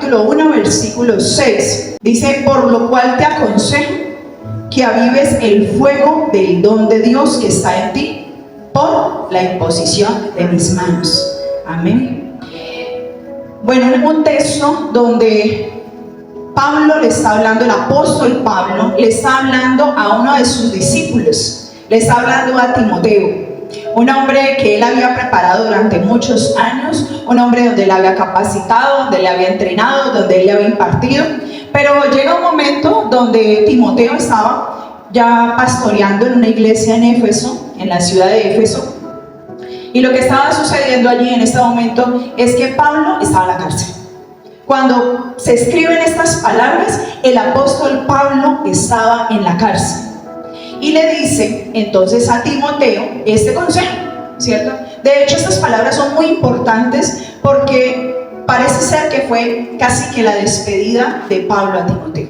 capítulo 1, versículo 6. Dice: por lo cual te aconsejo que avives el fuego del don de Dios que está en ti por la imposición de mis manos. Amén. Bueno, en un texto donde Pablo le está hablando, el apóstol Pablo le está hablando a uno de sus discípulos, le está hablando a Timoteo, un hombre que él había preparado durante muchos años, un hombre donde le había capacitado, donde le había entrenado, donde él le había impartido. Pero llega un momento donde Timoteo estaba ya pastoreando en una iglesia en Éfeso, en la ciudad de Éfeso, y lo que estaba sucediendo allí en este momento es que Pablo estaba en la cárcel. Cuando se escriben estas palabras, el apóstol Pablo estaba en la cárcel. Y le dice entonces a Timoteo este consejo, ¿cierto? De hecho, estas palabras son muy importantes porque parece ser que fue casi que la despedida de Pablo a Timoteo.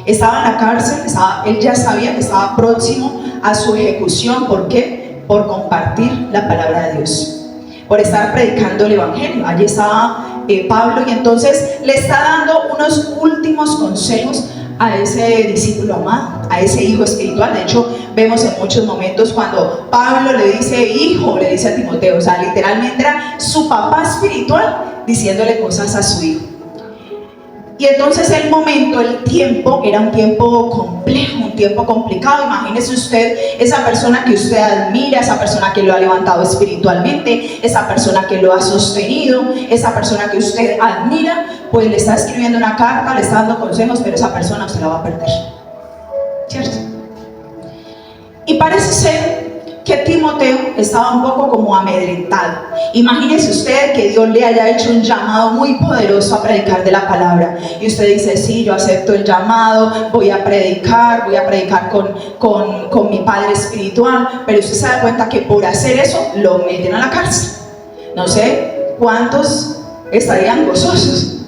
Estaba en la cárcel, él ya sabía que estaba próximo a su ejecución. ¿Por qué? Por compartir la palabra de Dios, por estar predicando el evangelio. Allí estaba Pablo, y entonces le está dando unos últimos consejos a ese discípulo amado, a ese hijo espiritual. De hecho, vemos en muchos momentos cuando Pablo le dice hijo, le dice a Timoteo, o sea, literalmente era su papá espiritual diciéndole cosas a su hijo. Y entonces el momento, el tiempo, era un tiempo complejo, un tiempo complicado. Imagínese usted esa persona que usted admira, esa persona que lo ha levantado espiritualmente, esa persona que lo ha sostenido, esa persona que usted admira, pues le está escribiendo una carta, le está dando consejos, pero esa persona usted la va a perder, ¿cierto? Y parece ser que Timoteo estaba un poco como amedrentado. Imagínese usted que Dios le haya hecho un llamado muy poderoso a predicar de la palabra, y usted dice: sí, yo acepto el llamado, voy a predicar con mi padre espiritual. Pero usted se da cuenta que por hacer eso lo meten a la cárcel. No sé cuántos estarían gozosos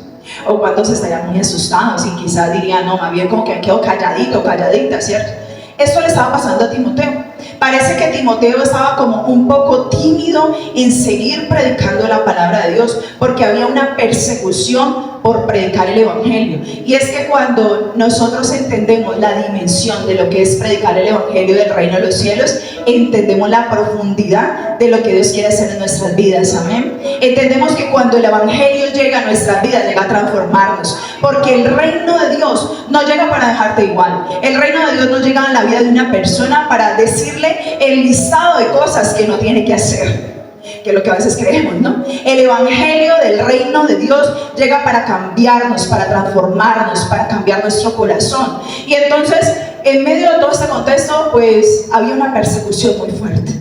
o cuántos estarían muy asustados, y quizás dirían: no, más bien como que me quedo calladito, calladita, ¿cierto? Esto le estaba pasando a Timoteo. Parece que Timoteo estaba como un poco tímido en seguir predicando la palabra de Dios, porque había una persecución por predicar el evangelio. Y es que cuando nosotros entendemos la dimensión de lo que es predicar el evangelio del reino de los cielos, entendemos la profundidad de lo que Dios quiere hacer en nuestras vidas. Amén. Entendemos que cuando el evangelio llega a nuestras vidas, llega a transformarnos, porque el reino de Dios no llega para dejarte igual. El reino de Dios no llega en la vida de una persona para decirle el listado de cosas que no tiene que hacer, que es lo que a veces creemos, ¿no? El evangelio del reino de Dios llega para cambiarnos, para transformarnos, para cambiar nuestro corazón. Y entonces, en medio de todo este contexto, pues había una persecución muy fuerte,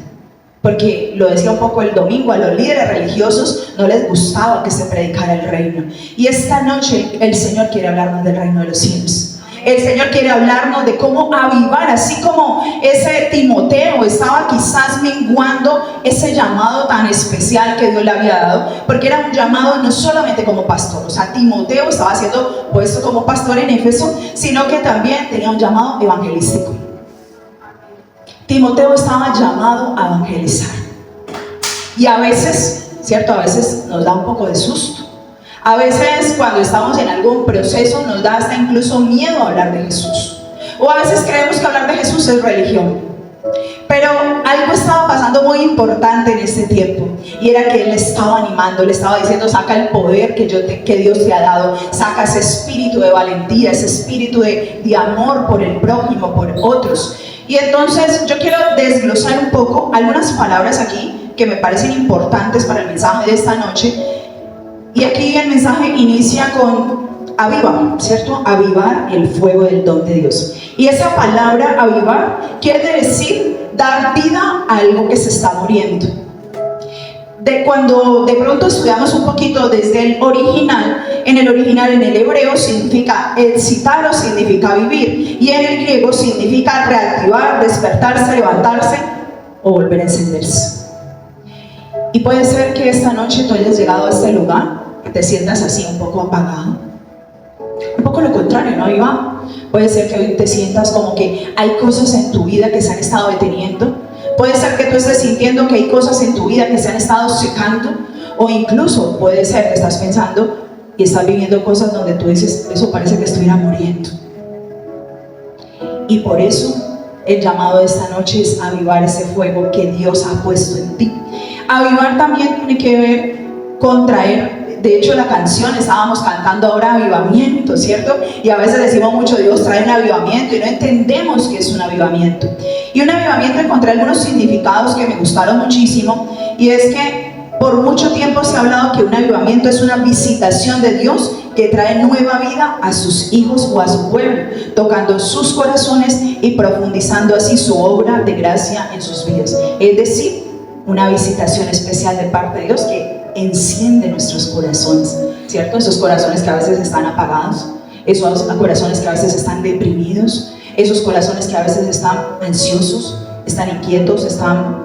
porque lo decía un poco el domingo, a los líderes religiosos no les gustaba que se predicara el reino. Y esta noche el Señor quiere hablarnos del reino de los cielos. El Señor quiere hablarnos de cómo avivar, así como ese Timoteo estaba quizás menguando ese llamado tan especial que Dios le había dado, porque era un llamado no solamente como pastor. O sea, Timoteo estaba siendo puesto como pastor en Éfeso, sino que también tenía un llamado evangelístico. Timoteo estaba llamado a evangelizar. Y a veces, ¿cierto? A veces nos da un poco de susto. A veces cuando estamos en algún proceso nos da hasta incluso miedo hablar de Jesús. O a veces creemos que hablar de Jesús es religión. Pero algo estaba pasando muy importante en este tiempo, y era que él le estaba animando, le estaba diciendo: saca el poder que Dios te ha dado, saca ese espíritu de valentía, ese espíritu de amor por el prójimo, por otros. Y entonces yo quiero desglosar un poco algunas palabras aquí que me parecen importantes para el mensaje de esta noche. Y aquí el mensaje inicia con avivar, ¿cierto? Avivar el fuego del don de Dios. Y esa palabra avivar quiere decir dar vida a algo que se está muriendo. Cuando de pronto estudiamos un poquito desde el original, en el hebreo significa excitar o significa vivir, y en el griego significa reactivar, despertarse, levantarse o volver a encenderse. Y puede ser que esta noche tú hayas llegado a este lugar y te sientas así un poco apagado, un poco lo contrario, ¿no, Iván? Puede ser que hoy te sientas como que hay cosas en tu vida que se han estado deteniendo. Puede ser que tú estés sintiendo que hay cosas en tu vida que se han estado secando, o incluso puede ser que estás pensando: y estás viviendo cosas donde tú dices, eso parece que estuviera muriendo. Y por eso el llamado de esta noche es avivar ese fuego que Dios ha puesto en ti. Avivar también tiene que ver con traer, de hecho la canción, estábamos cantando ahora avivamiento, ¿cierto? Y a veces decimos mucho, Dios trae un avivamiento, y no entendemos qué es un avivamiento. Y un avivamiento, encontré algunos significados que me gustaron muchísimo, y es que por mucho tiempo se ha hablado que un avivamiento es una visitación de Dios que trae nueva vida a sus hijos o a su pueblo, tocando sus corazones y profundizando así su obra de gracia en sus vidas. Es decir, una visitación especial de parte de Dios que enciende nuestros corazones, ¿cierto? Esos corazones que a veces están apagados, esos corazones que a veces están deprimidos, esos corazones que a veces están ansiosos, están inquietos, están,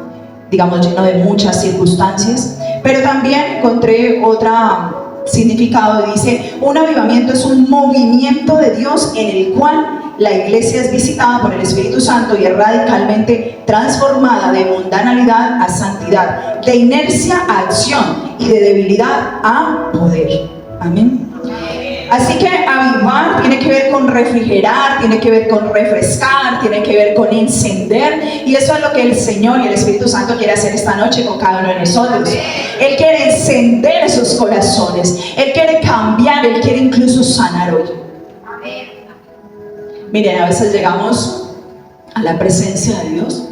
digamos, llenos de muchas circunstancias. Pero también encontré otro significado, dice, un avivamiento es un movimiento de Dios en el cual la iglesia es visitada por el Espíritu Santo y es radicalmente transformada de mundanalidad a santidad, de inercia a acción y de debilidad a poder. Amén. Así que avivar tiene que ver con refrigerar, tiene que ver con refrescar, tiene que ver con encender, y eso es lo que el Señor y el Espíritu Santo quiere hacer esta noche con cada uno de nosotros. Él quiere encender esos corazones, Él quiere cambiar, Él quiere incluso sanar hoy. Miren, a veces llegamos a la presencia de Dios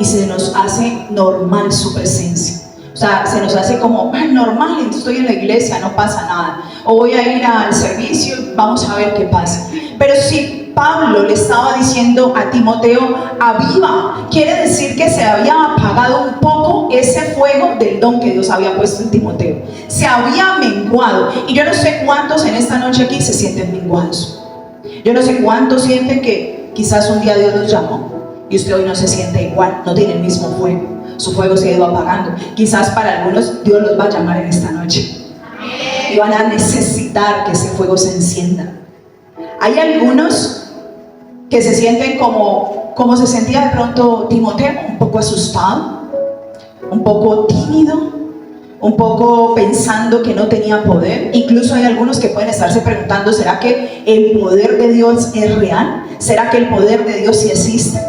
y se nos hace normal su presencia. O sea, se nos hace como normal, estoy en la iglesia, no pasa nada. O voy a ir al servicio, vamos a ver qué pasa. Pero si Pablo le estaba diciendo a Timoteo, aviva, quiere decir que se había apagado un poco ese fuego del don que Dios había puesto en Timoteo. Se había menguado. Y yo no sé cuántos en esta noche aquí se sienten menguados. Yo no sé cuántos sienten que quizás un día Dios los llamó y usted hoy no se siente igual, no tiene el mismo fuego. Su fuego se ha ido apagando. Quizás para algunos Dios los va a llamar en esta noche y van a necesitar que ese fuego se encienda. Hay algunos que se sienten como se sentía de pronto Timoteo, un poco asustado, un poco tímido, un poco pensando que no tenía poder. Incluso hay algunos que pueden estarse preguntando, ¿será que el poder de Dios es real? ¿Será que el poder de Dios sí existe?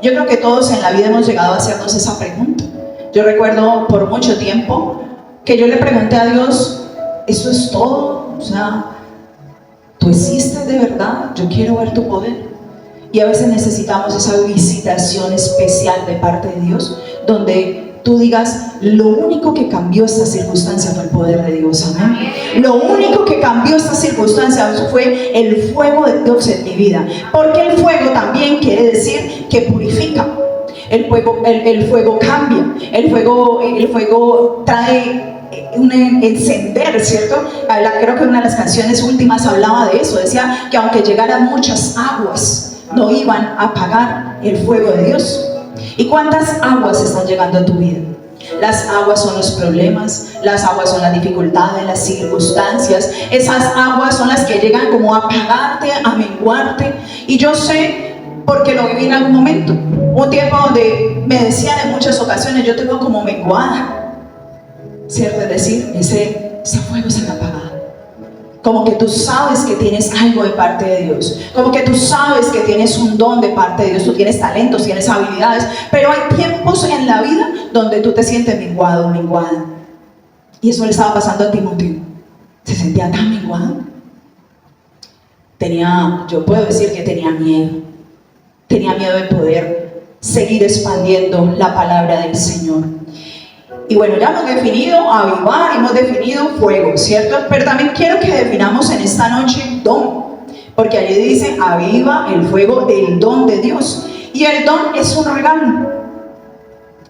Yo creo que todos en la vida hemos llegado a hacernos esa pregunta. Yo recuerdo por mucho tiempo que yo le pregunté a Dios, ¿eso es todo? O sea, ¿tú existes de verdad? Yo quiero ver tu poder. Y a veces necesitamos esa visitación especial de parte de Dios, donde tú digas, lo único que cambió esta circunstancia fue el poder de Dios. Amén. Lo único que cambió esta circunstancia fue el fuego de Dios en mi vida. Porque el fuego también quiere decir que purifica. El fuego cambia. El fuego trae un encender, ¿cierto? Creo que una de las canciones últimas hablaba de eso. Decía que aunque llegaran muchas aguas, no iban a apagar el fuego de Dios. ¿Y cuántas aguas están llegando a tu vida? Las aguas son los problemas, las aguas son las dificultades, las circunstancias. Esas aguas son las que llegan como a apagarte, a menguarte. Y yo sé, porque lo viví en algún momento, un tiempo donde me decían en muchas ocasiones, yo tengo como menguada, ¿cierto? Es decir, ese fuego se me apaga. Como que tú sabes que tienes algo de parte de Dios, como que tú sabes que tienes un don de parte de Dios, tú tienes talentos, tienes habilidades, pero hay tiempos en la vida donde tú te sientes menguado, menguada. Y eso le estaba pasando a Timoteo. Se sentía tan menguado. Yo puedo decir que tenía miedo de poder seguir expandiendo la palabra del Señor. Y bueno, ya hemos definido avivar, hemos definido fuego, ¿cierto? Pero también quiero que definamos en esta noche don, porque allí dice, aviva el fuego del don de Dios. Y el don es un regalo,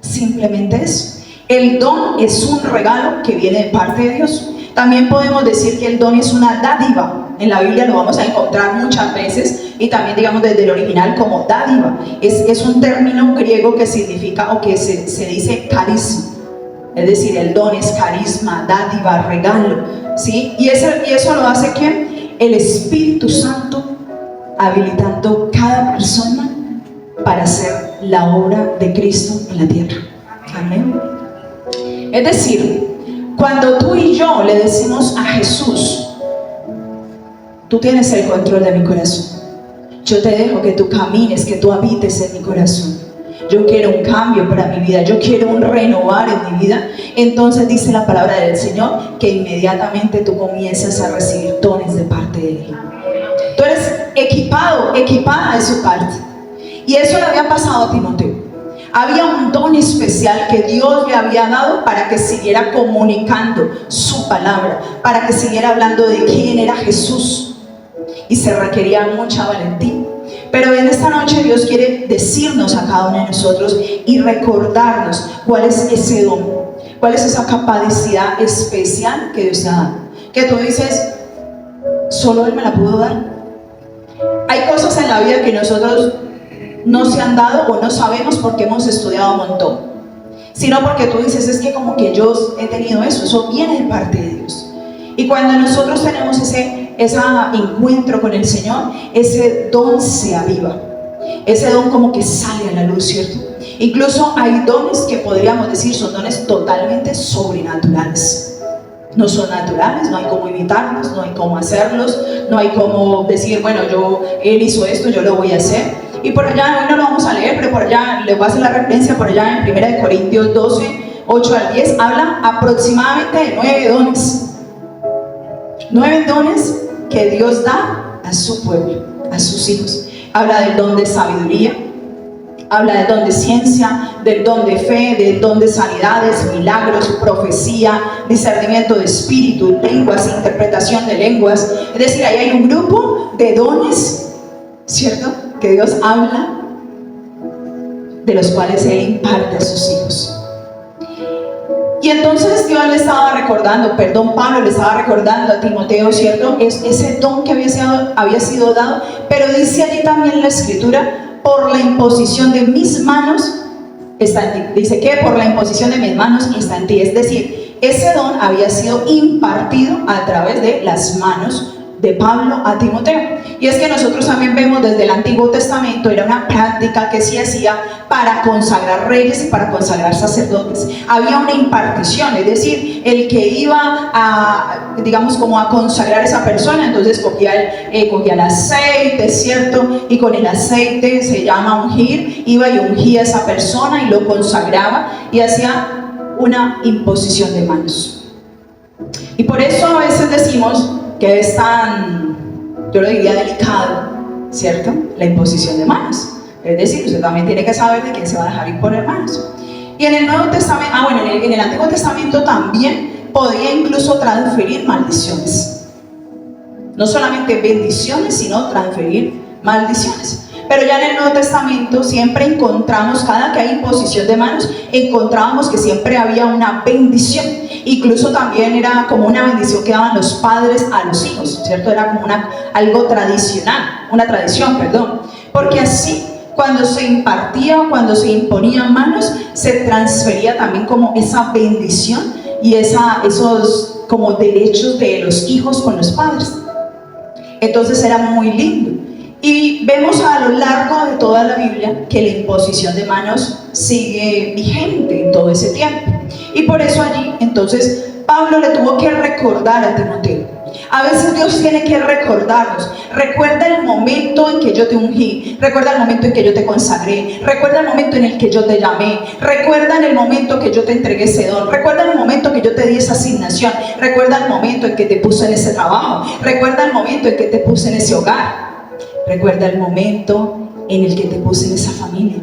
simplemente eso. El don es un regalo que viene de parte de Dios. También podemos decir que el don es una dádiva. En la Biblia lo vamos a encontrar muchas veces, y también digamos desde el original como dádiva. Es un término griego que significa, o que se dice carisma. Es decir, el don es carisma, dádiva, regalo, ¿sí? Y eso lo hace ¿quién? El Espíritu Santo, habilitando cada persona para hacer la obra de Cristo en la tierra. Amén. Es decir, cuando tú y yo le decimos a Jesús, tú tienes el control de mi corazón. Yo te dejo que tú camines, que tú habites en mi corazón. Yo quiero un cambio para mi vida, yo quiero un renovar en mi vida. Entonces dice la palabra del Señor que inmediatamente tú comienzas a recibir dones de parte de Él. Tú eres equipado, equipada de su parte. Y eso le había pasado a Timoteo. Había un don especial que Dios le había dado para que siguiera comunicando su palabra, para que siguiera hablando de quién era Jesús. Y se requería mucha valentía. Pero en esta noche Dios quiere decirnos a cada uno de nosotros y recordarnos cuál es ese don, cuál es esa capacidad especial que Dios te ha dado. Que tú dices, solo Él me la pudo dar. Hay cosas en la vida que nosotros no se han dado o no sabemos porque hemos estudiado un montón, sino porque tú dices, es que como que yo he tenido eso viene de parte de Dios. Y cuando nosotros tenemos ese encuentro con el Señor, ese don se aviva, ese don como que sale a la luz, ¿cierto? Incluso hay dones que podríamos decir son dones totalmente sobrenaturales. No son naturales, no hay cómo imitarlos, no hay cómo hacerlos, no hay cómo decir, bueno, él hizo esto, yo lo voy a hacer. Y por allá, hoy no lo vamos a leer, pero por allá, les voy a hacer la referencia por allá en 1 Corintios 12, 8 al 10, habla aproximadamente de 9 dones. 9 dones que Dios da a su pueblo, a sus hijos. Habla del don de sabiduría, habla del don de ciencia, del don de fe, del don de sanidades, milagros, profecía, discernimiento de espíritu, lenguas, interpretación de lenguas. Es decir, ahí hay un grupo de dones, ¿cierto?, que Dios habla, de los cuales Él imparte a sus hijos. Y entonces Dios le estaba recordando, Pablo le estaba recordando a Timoteo, ¿cierto?, es ese don que había sido dado, pero dice allí también la Escritura, por la imposición de mis manos está en ti. Dice que por la imposición de mis manos está en ti. Es decir, ese don había sido impartido a través de las manos de Pablo a Timoteo. Y es que nosotros también vemos desde el Antiguo Testamento, era una práctica que se hacía para consagrar reyes y para consagrar sacerdotes. Había una impartición, es decir, el que iba a, digamos, como a consagrar a esa persona, entonces cogía el aceite, ¿cierto? Y con el aceite, se llama ungir, iba y ungía a esa persona y lo consagraba y hacía una imposición de manos. Y por eso a veces decimos que es tan, yo lo diría, delicado, ¿cierto?, la imposición de manos. Es decir, usted también tiene que saber de quién se va a dejar imponer manos. Y en el Nuevo Testamento, en el Antiguo Testamento también podía incluso transferir maldiciones. No solamente bendiciones, sino transferir maldiciones. Pero ya en el Nuevo Testamento siempre encontramos, cada que hay imposición de manos, encontrábamos que siempre había una bendición. Incluso también era como una bendición que daban los padres a los hijos, ¿cierto? Era como algo tradicional, una tradición, perdón. Porque así, cuando se impartía o cuando se imponían manos, se transfería también como esa bendición y esos como derechos de los hijos con los padres. Entonces era muy lindo. Y vemos a lo largo de toda la Biblia que la imposición de manos sigue vigente en todo ese tiempo. Y por eso allí, entonces, Pablo le tuvo que recordar a Timoteo. A veces Dios tiene que recordarnos. Recuerda el momento en que yo te ungí. Recuerda el momento en que yo te consagré. Recuerda el momento en el que yo te llamé. Recuerda en el momento que yo te entregué ese don. Recuerda el momento que yo te di esa asignación. Recuerda el momento en que te puse en ese trabajo. Recuerda el momento en que te puse en ese hogar. Recuerda el momento en el que te puse en esa familia.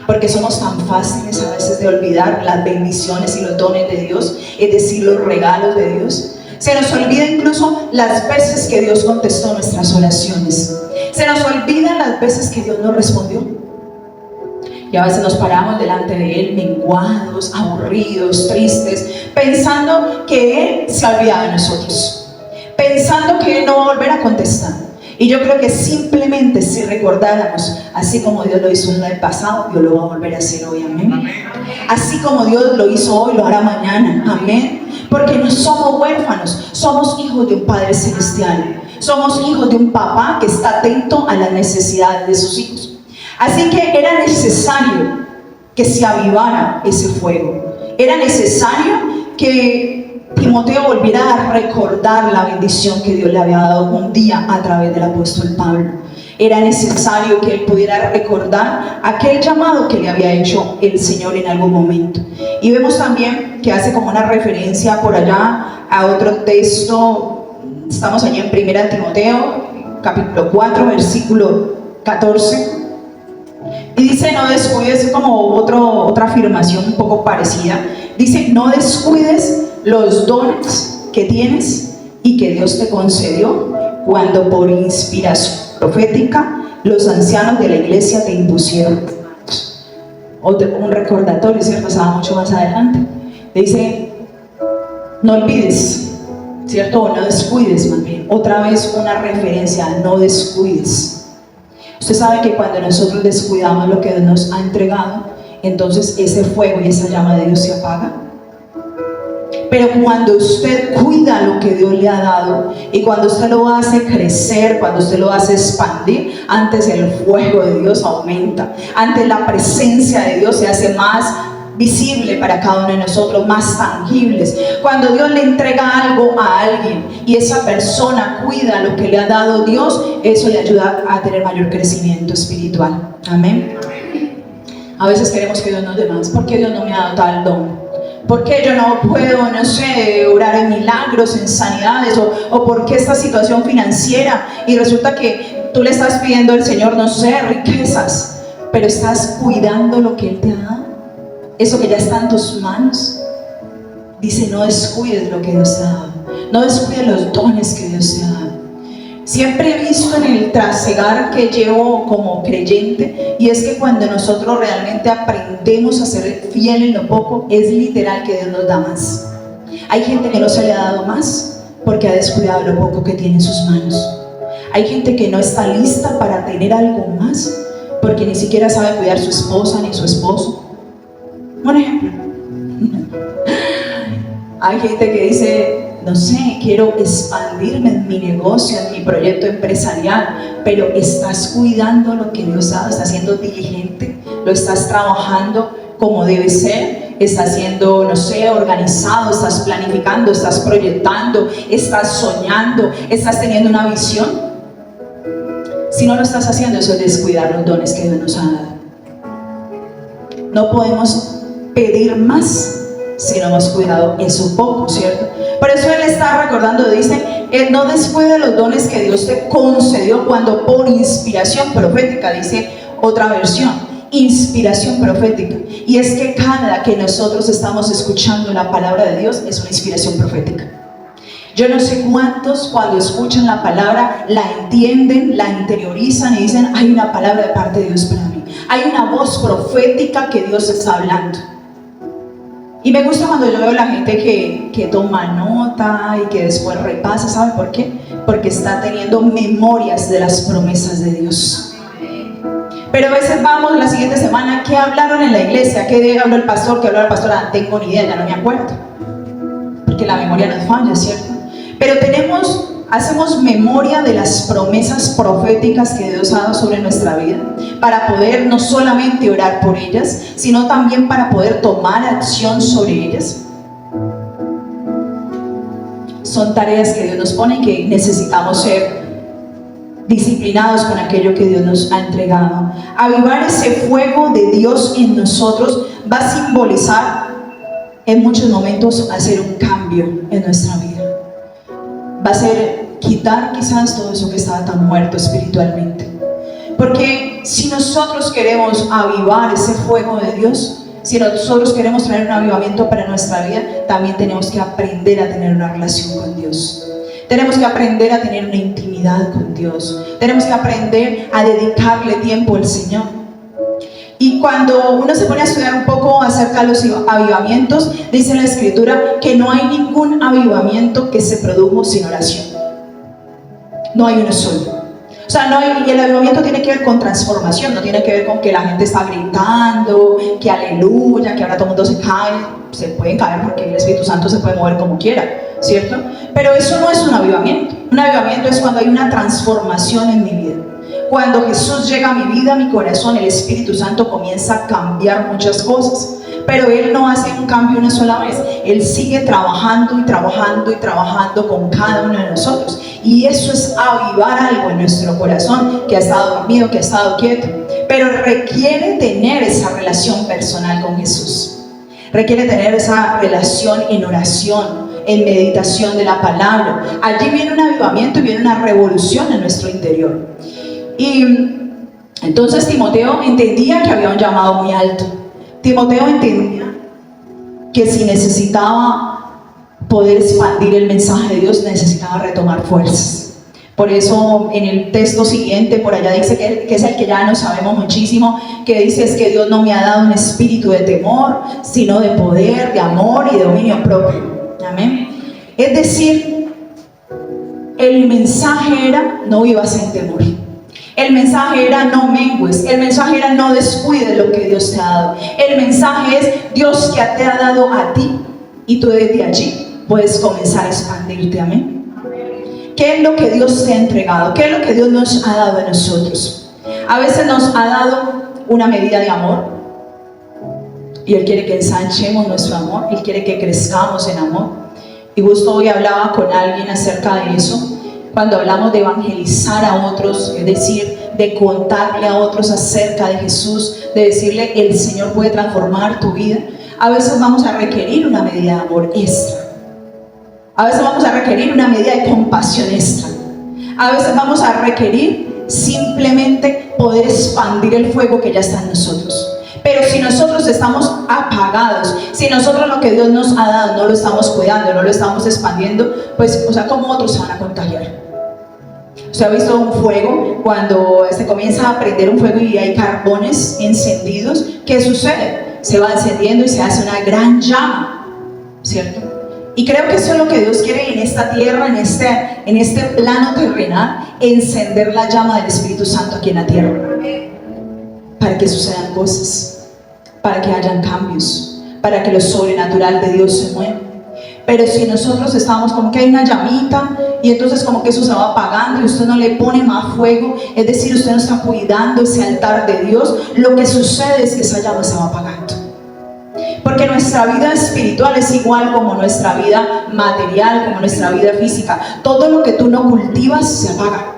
Porque somos tan fáciles a veces de olvidar las bendiciones y los dones de Dios, es decir, los regalos de Dios. Se nos olvida incluso las veces que Dios contestó nuestras oraciones. Se nos olvidan las veces que Dios nos respondió. Y a veces nos paramos delante de Él menguados, aburridos, tristes, pensando que Él se ha olvidado de nosotros, pensando que Él no va a volver a contestar. Y yo creo que simplemente si recordáramos, así como Dios lo hizo en el pasado, Dios lo va a volver a hacer hoy, amén. Así como Dios lo hizo hoy, lo hará mañana, amén. Porque no somos huérfanos, somos hijos de un Padre Celestial. Somos hijos de un papá que está atento a las necesidades de sus hijos. Así que era necesario que se avivara ese fuego. Era necesario que Timoteo volviera a recordar la bendición que Dios le había dado un día a través del apóstol Pablo. Era necesario que él pudiera recordar aquel llamado que le había hecho el Señor en algún momento. Y vemos también que hace como una referencia por allá a otro texto. Estamos allí en 1 Timoteo, capítulo 4, versículo 14. Y dice, no descuides, es como otra afirmación un poco parecida. Dice, no descuides los dones que tienes y que Dios te concedió cuando por inspiración profética los ancianos de la iglesia te impusieron. Un recordatorio, ¿cierto? Pasaba mucho más adelante. Dice, no olvides, ¿cierto? O no descuides, más bien. Otra vez una referencia, no descuides. Usted sabe que cuando nosotros descuidamos lo que Dios nos ha entregado, entonces ese fuego y esa llama de Dios se apaga. Pero cuando usted cuida lo que Dios le ha dado y cuando usted lo hace crecer, cuando usted lo hace expandir, antes el fuego de Dios aumenta, antes la presencia de Dios se hace más visible para cada uno de nosotros, más tangibles. Cuando Dios le entrega algo a alguien y esa persona cuida lo que le ha dado Dios, eso le ayuda a tener mayor crecimiento espiritual. Amén. A veces queremos que Dios nos dé más. ¿Por qué Dios no me ha dado tal don? ¿Por qué yo no puedo, no sé, orar en milagros, en sanidades? ¿O por qué esta situación financiera? Y resulta que tú le estás pidiendo al Señor, no sé, riquezas, pero estás cuidando lo que Él te ha dado. Eso que ya está en tus manos. Dice, no descuides lo que Dios te ha dado. No descuides los dones que Dios te ha dado. Siempre he visto en el trasegar que llevo como creyente, y es que cuando nosotros realmente aprendemos a ser fiel en lo poco, es literal que Dios nos da más. Hay gente que no se le ha dado más porque ha descuidado lo poco que tiene en sus manos. Hay gente que no está lista para tener algo más porque ni siquiera sabe cuidar su esposa ni su esposo. Un ejemplo. Hay gente que dice, no sé, quiero expandirme en mi negocio, en mi proyecto empresarial, pero estás cuidando lo que Dios ha dado, estás siendo diligente, lo estás trabajando como debe ser, estás siendo, no sé, organizado, estás planificando, estás proyectando, estás soñando, estás teniendo una visión. Si no lo estás haciendo, eso es descuidar los dones que Dios nos ha dado. No podemos pedir más si no hemos cuidado eso poco, ¿cierto? Por eso Él está recordando, dice, no descuide los dones que Dios te concedió cuando por inspiración profética, dice otra versión, inspiración profética. Y es que cada que nosotros estamos escuchando la palabra de Dios es una inspiración profética. Yo no sé cuántos cuando escuchan la palabra la entienden, la interiorizan y dicen, hay una palabra de parte de Dios para mí, hay una voz profética que Dios está hablando. Y me gusta cuando yo veo a la gente que toma nota y que después repasa. ¿Sabe por qué? Porque está teniendo memorias de las promesas de Dios. Pero a veces vamos la siguiente semana, ¿qué hablaron en la iglesia? ¿Qué habló el pastor? ¿Qué habló el pastor? No tengo ni idea, ya no me acuerdo. Porque la memoria nos falla, ¿cierto? Pero hacemos memoria de las promesas proféticas que Dios ha dado sobre nuestra vida, para poder no solamente orar por ellas, sino también para poder tomar acción sobre ellas. Son tareas que Dios nos pone y que necesitamos ser disciplinados con aquello que Dios nos ha entregado. Avivar ese fuego de Dios en nosotros va a simbolizar en muchos momentos hacer un cambio en nuestra vida. Va a ser quitar quizás todo eso que estaba tan muerto espiritualmente. Porque si nosotros queremos avivar ese fuego de Dios, si nosotros queremos traer un avivamiento para nuestra vida, también tenemos que aprender a tener una relación con Dios. Tenemos que aprender a tener una intimidad con Dios. Tenemos que aprender a dedicarle tiempo al Señor. Y cuando uno se pone a estudiar un poco acerca de los avivamientos, dice la Escritura que no hay ningún avivamiento que se produjo sin oración. No hay uno solo. O sea, y el avivamiento tiene que ver con transformación, no tiene que ver con que la gente está gritando, que aleluya, que ahora todo el mundo se cae. Se pueden caer porque el Espíritu Santo se puede mover como quiera, ¿cierto? Pero eso no es un avivamiento. Un avivamiento es cuando hay una transformación en mi vida. Cuando Jesús llega a mi vida, a mi corazón, el Espíritu Santo comienza a cambiar muchas cosas. pero Él no hace un cambio una sola vez. Él sigue trabajando y trabajando y trabajando con cada uno de nosotros. Y eso es avivar algo en nuestro corazón que ha estado dormido, que ha estado quieto. Pero requiere tener esa relación personal con Jesús. Requiere tener esa relación en oración, en meditación de la palabra. Allí viene un avivamiento y viene una revolución en nuestro interior. Y entonces Timoteo entendía que había un llamado muy alto. Timoteo entendía que si necesitaba poder expandir el mensaje de Dios, necesitaba retomar fuerzas. Por eso en el texto siguiente, por allá dice que es el que ya no sabemos muchísimo, que dice es que Dios no me ha dado un espíritu de temor, sino de poder, de amor y de dominio propio. Amén. Es decir, el mensaje era: no vivas en temor. El mensaje era: no mengues. El mensaje era: no descuides lo que Dios te ha dado. El mensaje es: Dios que te ha dado a ti, y tú desde allí puedes comenzar a expandirte. Amén. ¿Qué es lo que Dios te ha entregado? ¿Qué es lo que Dios nos ha dado a nosotros? A veces nos ha dado una medida de amor, y Él quiere que ensanchemos nuestro amor. Él quiere que crezcamos en amor. Y justo hoy hablaba con alguien acerca de eso. Cuando hablamos de evangelizar a otros, es decir, de contarle a otros acerca de Jesús, de decirle: el Señor puede transformar tu vida, a veces vamos a requerir una medida de amor extra. A veces vamos a requerir una medida de compasión extra. A veces vamos a requerir simplemente poder expandir el fuego que ya está en nosotros. Pero si nosotros estamos apagados, si nosotros lo que Dios nos ha dado no lo estamos cuidando, no lo estamos expandiendo, pues, ¿cómo otros se van a contagiar? ¿Usted ha visto un fuego? Cuando se comienza a prender un fuego y hay carbones encendidos, ¿qué sucede? Se va encendiendo y se hace una gran llama, ¿cierto? Y creo que eso es lo que Dios quiere en esta tierra, en este plano terrenal: encender la llama del Espíritu Santo aquí en la tierra, para que sucedan cosas, para que hayan cambios, para que lo sobrenatural de Dios se mueva. Pero si nosotros estamos como que hay una llamita y entonces como que eso se va apagando y usted no le pone más fuego, es decir, usted no está cuidando ese altar de Dios, lo que sucede es que esa llama se va apagando. Porque nuestra vida espiritual es igual como nuestra vida material, como nuestra vida física. Todo lo que tú no cultivas se apaga.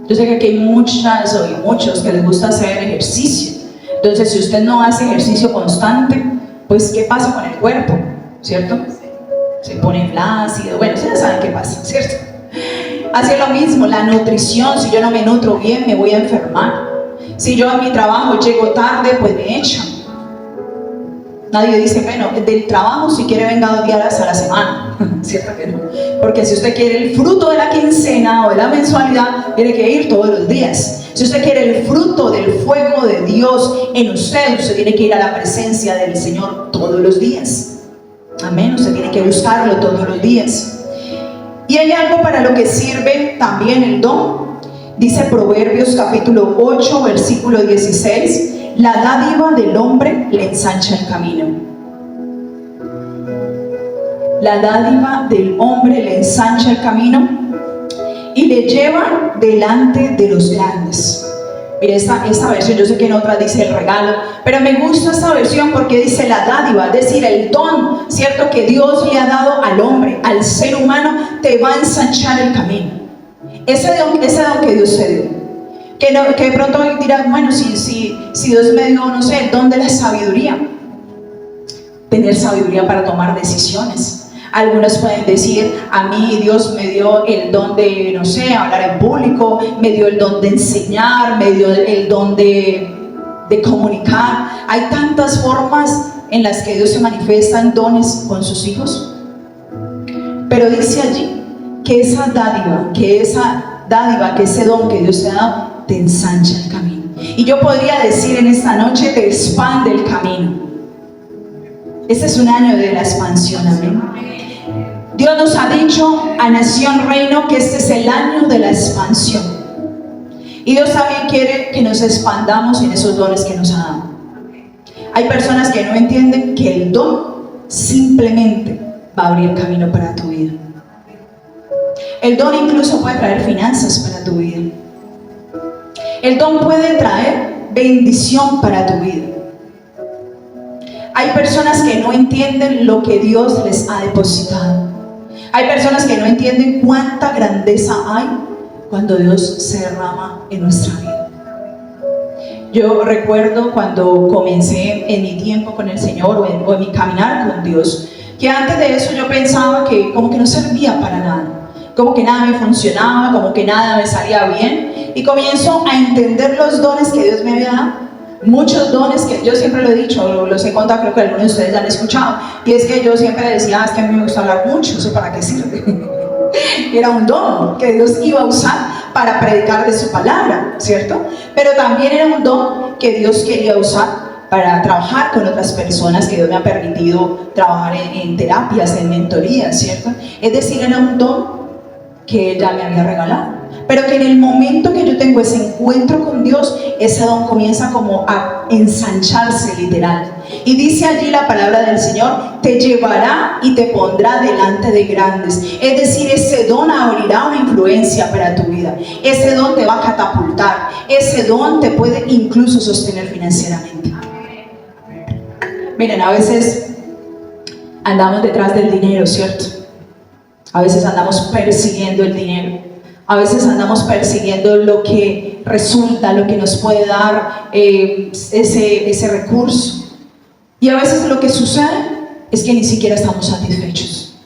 Yo sé que aquí hay muchos que les gusta hacer ejercicio. Entonces, si usted no hace ejercicio constante, pues ¿qué pasa con el cuerpo? ¿Cierto? Se pone flácido. Bueno, ustedes saben qué pasa, ¿cierto? Así es lo mismo, la nutrición. Si yo no me nutro bien, me voy a enfermar. Si yo a mi trabajo llego tarde, pues me echan. Nadie dice: bueno, del trabajo si quiere venga 2 días a la semana. ¿Cierto que no? Porque si usted quiere el fruto de la quincena o de la mensualidad, tiene que ir todos los días. Si usted quiere el fruto del fuego de Dios en usted, usted tiene que ir a la presencia del Señor todos los días. Amén. Usted tiene que buscarlo todos los días. Y hay algo para lo que sirve también el don. Dice Proverbios capítulo 8, versículo 16: la dádiva del hombre le ensancha el camino. La dádiva del hombre le ensancha el camino y le lleva delante de los grandes. Mire, esta versión, yo sé que en otras dice el regalo, pero me gusta esta versión porque dice la dádiva, es decir, el don, ¿cierto? Que Dios le ha dado al hombre, al ser humano, te va a ensanchar el camino. Ese don que Dios te dio. Que de pronto dirán: bueno, si Dios me dio, no sé, el don de la sabiduría. Tener sabiduría para tomar decisiones. Algunos pueden decir: a mí Dios me dio el don de, no sé, hablar en público, me dio el don de enseñar, me dio el don de comunicar. Hay tantas formas en las que Dios se manifiesta en dones con sus hijos. Pero dice allí que esa dádiva, que ese don que Dios te ha dado, te ensancha el camino. Y yo podría decir en esta noche: te expande el camino. Este es un año de la expansión. Amén. Dios nos ha dicho a Nación Reino que este es el año de la expansión. Y Dios también quiere que nos expandamos en esos dones que nos ha dado. Hay personas que no entienden que el don simplemente va a abrir camino para tu vida. El don incluso puede traer finanzas para tu vida. El don puede traer bendición para tu vida. Hay personas que no entienden lo que Dios les ha depositado. Hay personas que no entienden cuánta grandeza hay cuando Dios se derrama en nuestra vida. Yo recuerdo cuando comencé en mi tiempo con el Señor o en mi caminar con Dios, que antes de eso yo pensaba que como que no servía para nada, como que nada me funcionaba, como que nada me salía bien, y comienzo a entender los dones que Dios me había dado. Muchos dones que yo siempre lo he dicho, los he contado, creo que algunos de ustedes ya han escuchado, y es que yo siempre decía, es que a mí me gusta hablar mucho, ¿eso para qué sirve? Era un don que Dios iba a usar para predicar de su palabra, ¿cierto? Pero también era un don que Dios quería usar para trabajar con otras personas, que Dios me ha permitido trabajar en terapias, en mentorías, ¿cierto? Es decir, era un don que Él ya me había regalado, pero que en el momento que yo tengo ese encuentro con Dios, ese don comienza como a ensancharse literal. Y dice allí la palabra del Señor, te llevará y te pondrá delante de grandes. Es decir, ese don abrirá una influencia para tu vida. Ese don te va a catapultar. Ese don te puede incluso sostener financieramente. Miren, a veces andamos detrás del dinero, ¿cierto? A veces andamos persiguiendo el dinero. A veces andamos persiguiendo lo que resulta, lo que nos puede dar ese recurso. Y a veces lo que sucede es que ni siquiera estamos satisfechos.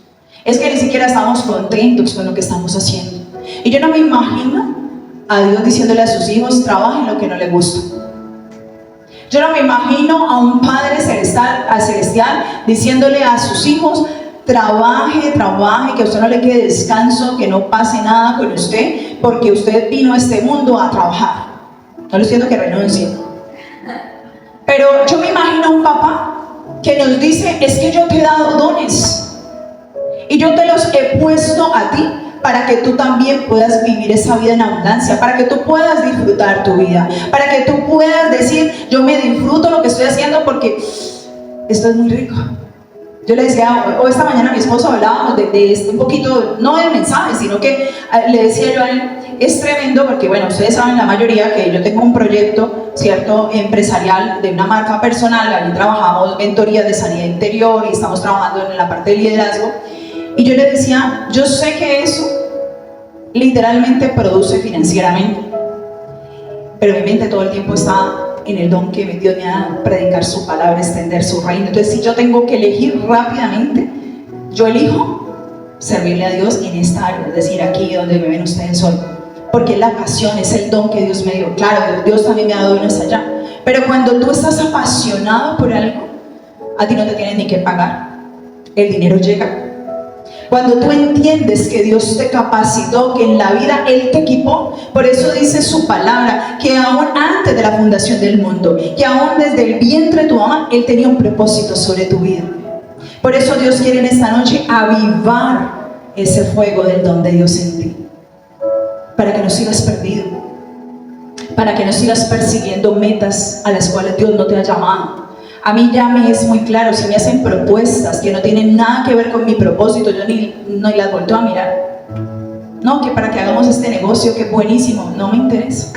Es que ni siquiera estamos contentos con lo que estamos haciendo. Y yo no me imagino a Dios diciéndole a sus hijos, trabajen lo que no les gusta. Yo no me imagino a un Padre celestial diciéndole a sus hijos, trabaje, que a usted no le quede descanso, que no pase nada con usted, porque usted vino a este mundo a trabajar. No le estoy diciendo que renuncie. Pero yo me imagino a un papá que nos dice, es que yo te he dado dones y yo te los he puesto a ti para que tú también puedas vivir esa vida en abundancia, para que tú puedas disfrutar tu vida, para que tú puedas decir, yo me disfruto lo que estoy haciendo porque esto es muy rico. Yo le decía, o esta mañana a mi esposo hablábamos de un poquito, no del mensaje, sino que le decía yo a él, es tremendo porque, bueno, ustedes saben la mayoría que yo tengo un proyecto, ¿cierto?, empresarial de una marca personal, allí trabajamos mentoría de sanidad interior y estamos trabajando en la parte de liderazgo. Y yo le decía, yo sé que eso literalmente produce financieramente, pero mi mente todo el tiempo está en el don que Dios me ha dado, predicar su palabra, extender su reino. Entonces, si yo tengo que elegir rápidamente, yo elijo servirle a Dios en esta área, es decir, aquí donde me ven ustedes hoy, porque es la pasión, es el don que Dios me dio. Claro, Dios también me ha dado dones allá, pero cuando tú estás apasionado por algo, a ti no te tienen ni que pagar, el dinero llega. Cuando tú entiendes que Dios te capacitó, que en la vida Él te equipó, por eso dice su palabra, que aún antes de la fundación del mundo, que aún desde el vientre de tu mamá, Él tenía un propósito sobre tu vida. Por eso Dios quiere en esta noche avivar ese fuego del don de Dios en ti, para que no sigas perdido, para que no sigas persiguiendo metas a las cuales Dios no te ha llamado. A mí ya me es muy claro, si me hacen propuestas que no tienen nada que ver con mi propósito, yo no las vuelto a mirar. No, que para que hagamos este negocio, que es buenísimo, no me interesa.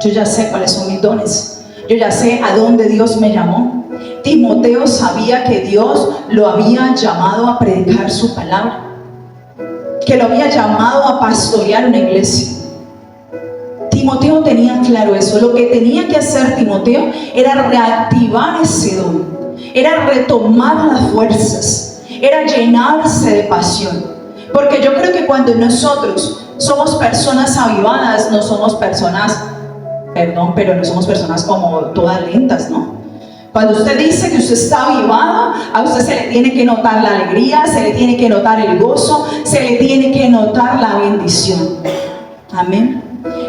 Yo ya sé cuáles son mis dones. Yo ya sé a dónde Dios me llamó. Timoteo sabía que Dios lo había llamado a predicar su palabra, que lo había llamado a pastorear una iglesia. Timoteo tenía claro eso. Lo que tenía que hacer Timoteo era reactivar ese don, era retomar las fuerzas, era llenarse de pasión. Porque yo creo que cuando nosotros somos personas avivadas, no somos personas, pero no somos personas como todas lentas, ¿no? Cuando usted dice que usted está avivado, a usted se le tiene que notar la alegría, se le tiene que notar el gozo, se le tiene que notar la bendición. Amén.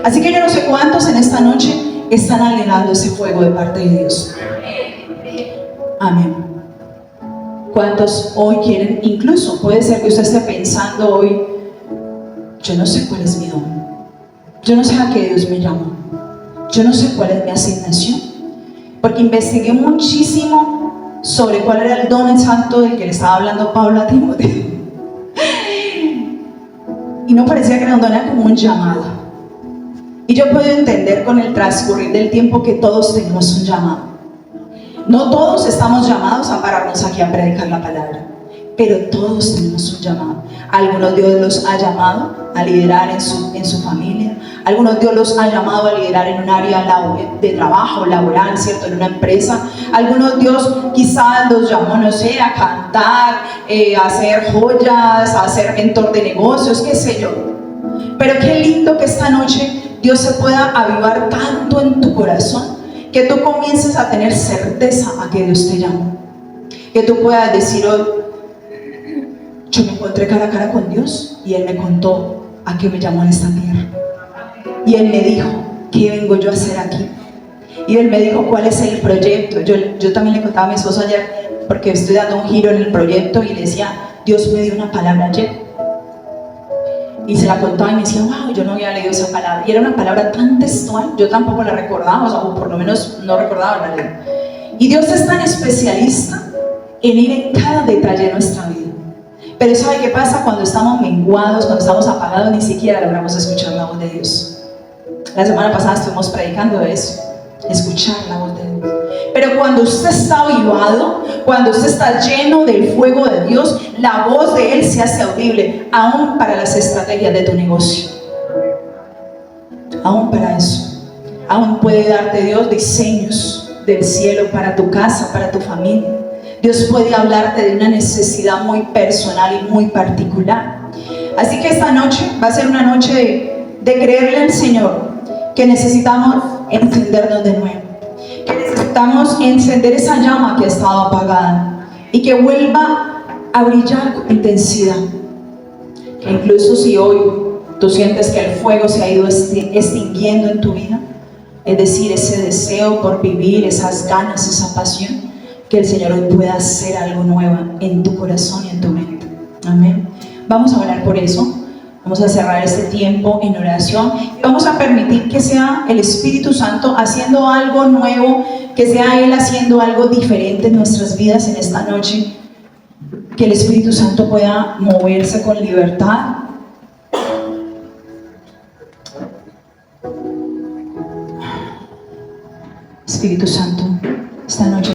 Así que yo no sé cuántos en esta noche están anhelando ese fuego de parte de Dios. Amén. ¿Cuántos hoy quieren? Incluso puede ser que usted esté pensando hoy, yo no sé cuál es mi don, yo no sé a qué Dios me llamó, yo no sé cuál es mi asignación, porque investigué muchísimo sobre cuál era el don santo del que le estaba hablando Pablo a Timoteo y no parecía que era un don, era como un llamado. Y yo puedo entender con el transcurrir del tiempo que todos tenemos un llamado. No todos estamos llamados a pararnos aquí a predicar la palabra, pero todos tenemos un llamado. Algunos Dios los ha llamado a liderar en su familia. Algunos Dios los ha llamado a liderar en un área de trabajo laboral, ¿cierto? En una empresa. Algunos Dios quizás los llamó, no sé, a cantar, a hacer joyas, a ser mentor de negocios, qué sé yo. Pero qué lindo que esta noche Dios se pueda avivar tanto en tu corazón, que tú comiences a tener certeza a que Dios te llamó. Que tú puedas decir hoy, yo me encontré cara a cara con Dios y Él me contó a qué me llamó en esta tierra. Y Él me dijo, ¿qué vengo yo a hacer aquí? Y Él me dijo, ¿cuál es el proyecto? Yo también le contaba a mi esposo ayer, porque estoy dando un giro en el proyecto, y le decía, Dios me dio una palabra ayer. Y se la contaba y me decía, wow, yo no había leído esa palabra. Y era una palabra tan textual, yo tampoco la recordaba, o por lo menos no recordaba la ley. Y Dios es tan especialista en ir en cada detalle de nuestra vida. Pero ¿sabe qué pasa? Cuando estamos menguados, cuando estamos apagados, ni siquiera logramos escuchar la voz de Dios. La semana pasada estuvimos predicando de eso, escuchar la voz de Dios. Pero cuando usted está avivado, cuando usted está lleno del fuego de Dios, la voz de Él se hace audible, aún para las estrategias de tu negocio. Aún para eso. Aún puede darte Dios diseños del cielo para tu casa, para tu familia. Dios puede hablarte de una necesidad muy personal y muy particular. Así que esta noche va a ser una noche de creerle al Señor que necesitamos encendernos de nuevo, que necesitamos encender esa llama que ha estado apagada y que vuelva a brillar con intensidad. Que incluso si hoy tú sientes que el fuego se ha ido extinguiendo en tu vida, es decir, ese deseo por vivir, esas ganas, esa pasión, que el Señor hoy pueda hacer algo nuevo en tu corazón y en tu mente. Amén. Vamos a orar por eso. Vamos a cerrar este tiempo en oración y vamos a permitir que sea el Espíritu Santo haciendo algo nuevo, que sea Él haciendo algo diferente en nuestras vidas en esta noche. Que el Espíritu Santo pueda moverse con libertad. Espíritu Santo, esta noche